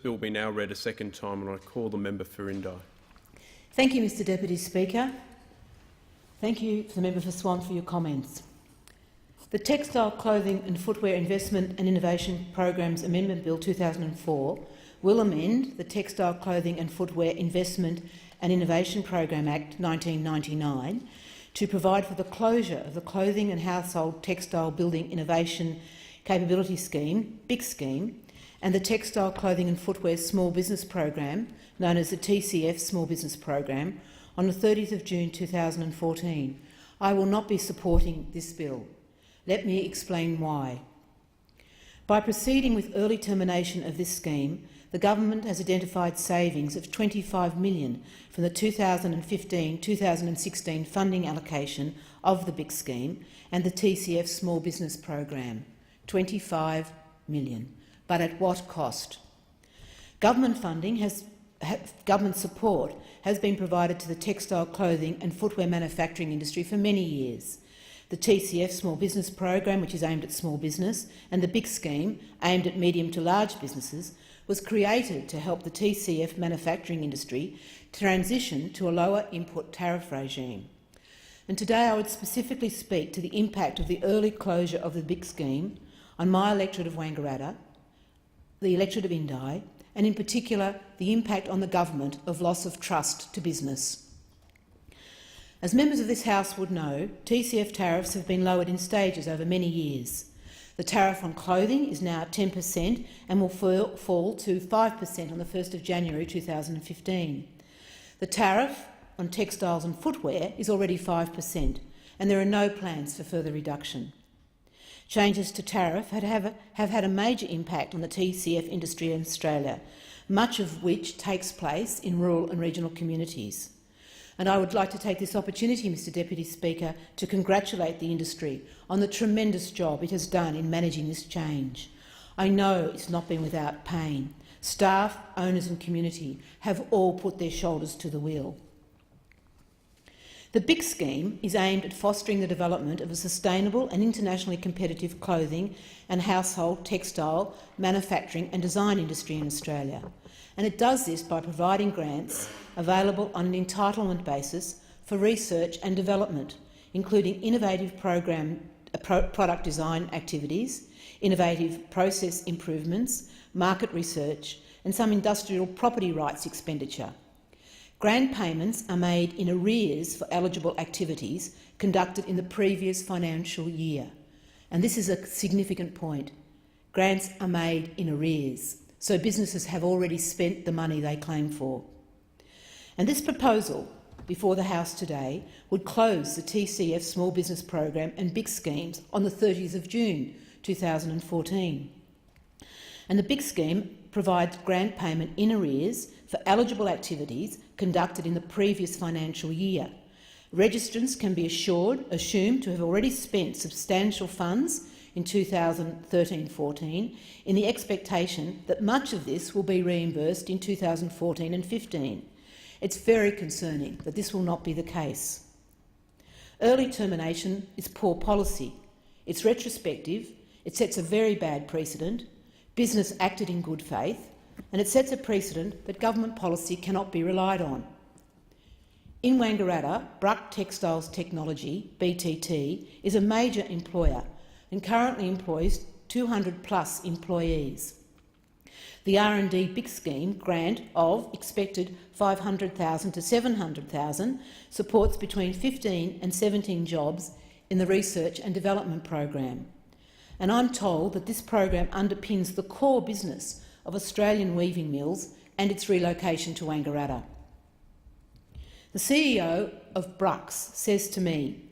bill be now read a second time, and I call the member for Indi. Thank you, Mr Deputy Speaker. Thank you to the member for Swan for your comments. The Textile, Clothing and Footwear Investment and Innovation Programs Amendment Bill 2004 will amend the Textile, Clothing and Footwear Investment and Innovation Program Act 1999 to provide for the closure of the Clothing and Household Textile Building Innovation Capability Scheme, BIC scheme, and the Textile, Clothing and Footwear Small Business Program, known as the TCF Small Business Program, on the 30th of June 2014. I will not be supporting this bill. Let me explain why. By proceeding with early termination of this scheme, the government has identified savings of $25 million from the 2015-2016 funding allocation of the BIC scheme and the TCF Small Business Program. $25 million. But at what cost? Government support has been provided to the textile, clothing and footwear manufacturing industry for many years. The TCF Small Business Program, which is aimed at small business, and the BIC scheme, aimed at medium to large businesses, was created to help the TCF manufacturing industry transition to a lower input tariff regime. And today I would specifically speak to the impact of the early closure of the BIC scheme on my electorate of Wangaratta, the electorate of Indi, and in particular the impact on the government of loss of trust to business. As members of this House would know, TCF tariffs have been lowered in stages over many years. The tariff on clothing is now at 10% and will fall to 5% on the 1st of January 2015. The tariff on textiles and footwear is already 5%, and there are no plans for further reduction. Changes to tariff have had a major impact on the TCF industry in Australia, much of which takes place in rural and regional communities. And I would like to take this opportunity, Mr Deputy Speaker, to congratulate the industry on the tremendous job it has done in managing this change. I know it's not been without pain. Staff, owners and community have all put their shoulders to the wheel. The BIC scheme is aimed at fostering the development of a sustainable and internationally competitive clothing and household, textile, manufacturing and design industry in Australia. And it does this by providing grants available on an entitlement basis for research and development, including innovative product design activities, innovative process improvements, market research and some industrial property rights expenditure. Grant payments are made in arrears for eligible activities conducted in the previous financial year. And this is a significant point. Grants are made in arrears, so businesses have already spent the money they claim for. And this proposal before the House today would close the TCF Small Business Program and BIC schemes on the 30th of June 2014. And the BIC scheme provides grant payment in arrears for eligible activities conducted in the previous financial year. Registrants can be assumed to have already spent substantial funds in 2013-14 in the expectation that much of this will be reimbursed in 2014 and 15. It's very concerning that this will not be the case. Early termination is poor policy. It's retrospective, it sets a very bad precedent, business acted in good faith, and it sets a precedent that government policy cannot be relied on. In Wangaratta, Bruck Textiles Technology, BTT, is a major employer and currently employs 200+ employees. The R&D BIC scheme grant of expected $500,000 to $700,000 supports between 15 and 17 jobs in the research and development program. And I'm told that this program underpins the core business of Australian weaving mills and its relocation to Wangaratta. The CEO of Brucks said to me,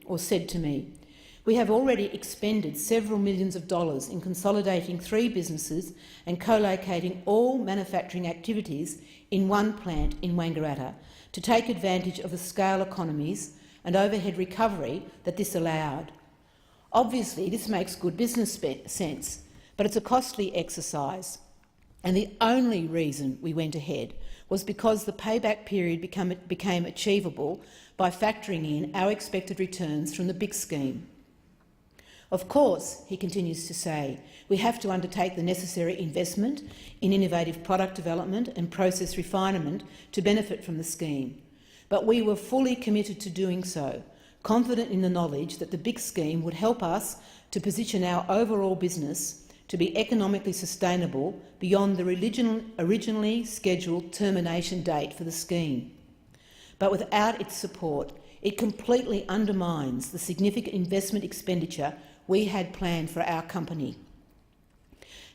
"We have already expended several millions of dollars in consolidating 3 businesses and co-locating all manufacturing activities in one plant in Wangaratta to take advantage of the scale economies and overhead recovery that this allowed. Obviously, this makes good business sense, but it's a costly exercise. And the only reason we went ahead was because the payback period became achievable by factoring in our expected returns from the BIC scheme. Of course, he continues to say, we have to undertake the necessary investment in innovative product development and process refinement to benefit from the scheme. But we were fully committed to doing so, confident in the knowledge that the big scheme would help us to position our overall business to be economically sustainable beyond the originally scheduled termination date for the scheme. But without its support, it completely undermines the significant investment expenditure we had planned for our company.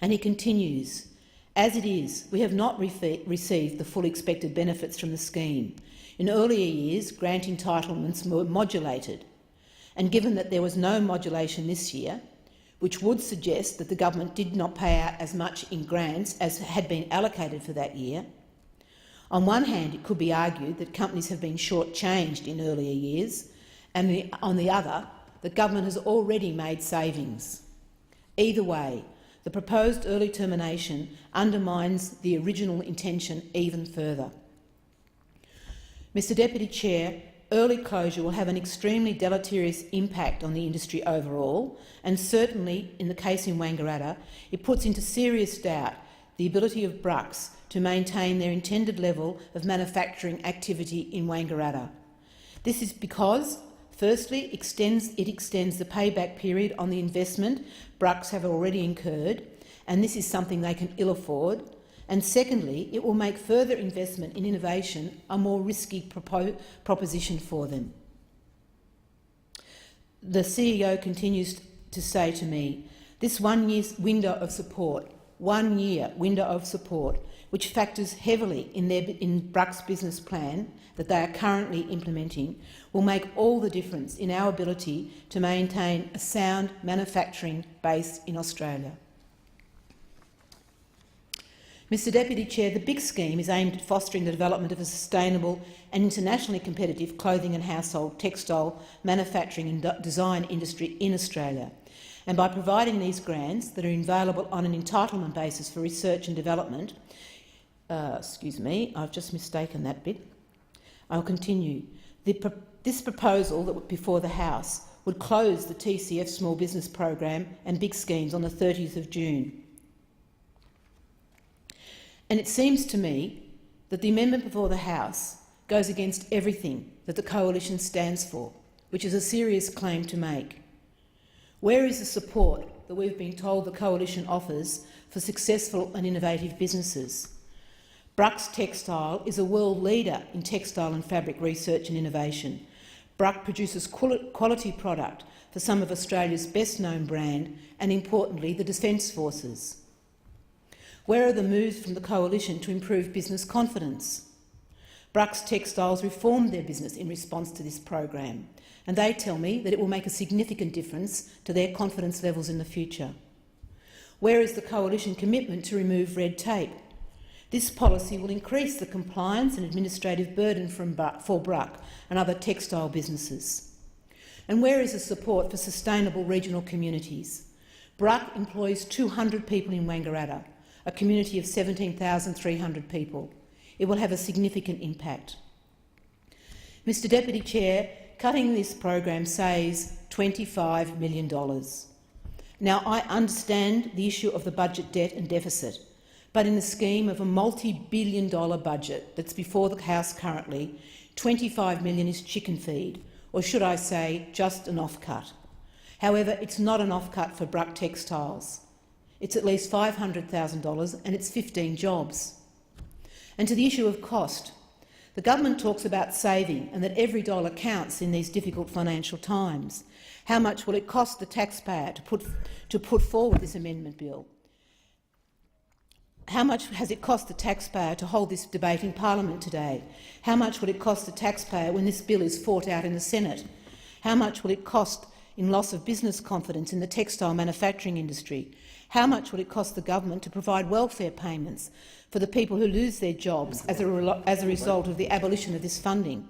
And he continues, as it is, we have not received the full expected benefits from the scheme. In earlier years, grant entitlements were modulated, and given that there was no modulation this year, which would suggest that the government did not pay out as much in grants as had been allocated for that year, on one hand it could be argued that companies have been shortchanged in earlier years, and on the other, the government has already made savings. Either way, the proposed early termination undermines the original intention even further. Mr Deputy Chair, early closure will have an extremely deleterious impact on the industry overall, and certainly, in the case in Wangaratta, it puts into serious doubt the ability of Brucks to maintain their intended level of manufacturing activity in Wangaratta. This is because, firstly, it extends the payback period on the investment Brucks have already incurred, and this is something they can ill afford. And secondly, it will make further investment in innovation a more risky proposition for them. The CEO continues to say to me, this 1 year's window of support, 1 year window of support, which factors heavily in Bruck's business plan that they are currently implementing, will make all the difference in our ability to maintain a sound manufacturing base in Australia. Mr Deputy Chair, the big scheme is aimed at fostering the development of a sustainable and internationally competitive clothing and household, textile, manufacturing and design industry in Australia. And by providing these grants that are available on an entitlement basis for research and development, excuse me, I've just mistaken that bit. I'll continue. This proposal that before the House would close the TCF Small Business Program and big schemes on the 30th of June. And it seems to me that the amendment before the House goes against everything that the Coalition stands for, which is a serious claim to make. Where is the support that we've been told the Coalition offers for successful and innovative businesses? Bruck Textile is a world leader in textile and fabric research and innovation. Bruck produces quality product for some of Australia's best-known brand and, importantly, the Defence Forces. Where are the moves from the Coalition to improve business confidence? Bruck Textiles reformed their business in response to this program, and they tell me that it will make a significant difference to their confidence levels in the future. Where is the Coalition commitment to remove red tape? This policy will increase the compliance and administrative burden for Bruck and other textile businesses. And where is the support for sustainable regional communities? Bruck employs 200 people in Wangaratta, a community of 17,300 people. It will have a significant impact. Mr Deputy Chair, cutting this program saves $25 million. Now, I understand the issue of the budget debt and deficit, but in the scheme of a multi-billion-dollar budget that's before the House currently, $25 million is chicken feed, or should I say, just an offcut. However, it's not an offcut for Bruck Textiles. It's at least $500,000 and it's 15 jobs. And to the issue of cost, the government talks about saving and that every dollar counts in these difficult financial times. How much will it cost the taxpayer to put forward this amendment bill? How much has it cost the taxpayer to hold this debate in Parliament today? How much will it cost the taxpayer when this bill is fought out in the Senate? How much will it cost in loss of business confidence in the textile manufacturing industry? How much will it cost the government to provide welfare payments for the people who lose their jobs as a result of the abolition of this funding?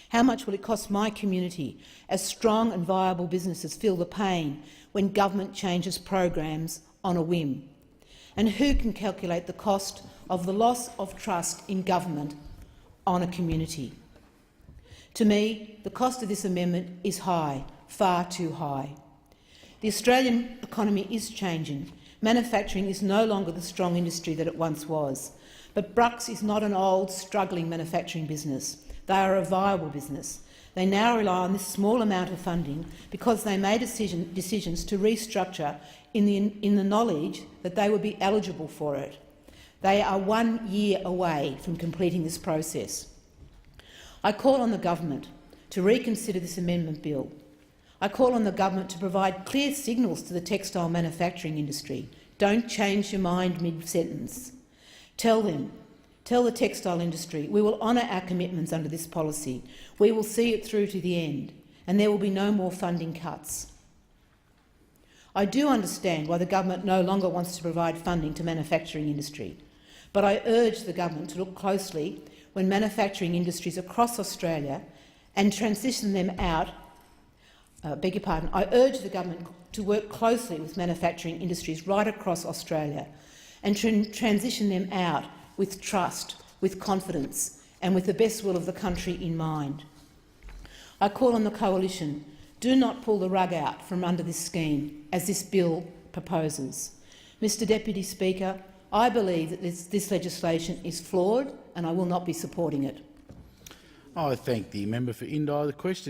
How much will it cost my community as strong and viable businesses feel the pain when government changes programs on a whim? And who can calculate the cost of the loss of trust in government on a community? To me, the cost of this amendment is high, far too high. The Australian economy is changing. Manufacturing is no longer the strong industry that it once was. But Bruck's is not an old, struggling manufacturing business. They are a viable business. They now rely on this small amount of funding because they made decisions to restructure in the knowledge that they would be eligible for it. They are 1 year away from completing this process. I call on the government to reconsider this amendment bill. I call on the government to provide clear signals to the textile manufacturing industry. Don't change your mind mid-sentence. Tell the textile industry, we will honour our commitments under this policy. We will see it through to the end, and there will be no more funding cuts. I do understand why the government no longer wants to provide funding to manufacturing industry, but I urge the government to look closely when manufacturing industries across Australia and transition them out. I urge the government to work closely with manufacturing industries right across Australia and transition them out with trust, with confidence and with the best will of the country in mind. I call on the Coalition, do not pull the rug out from under this scheme, as this bill proposes. Mr Deputy Speaker, I believe that this legislation is flawed and I will not be supporting it. I thank the member for Indi. The question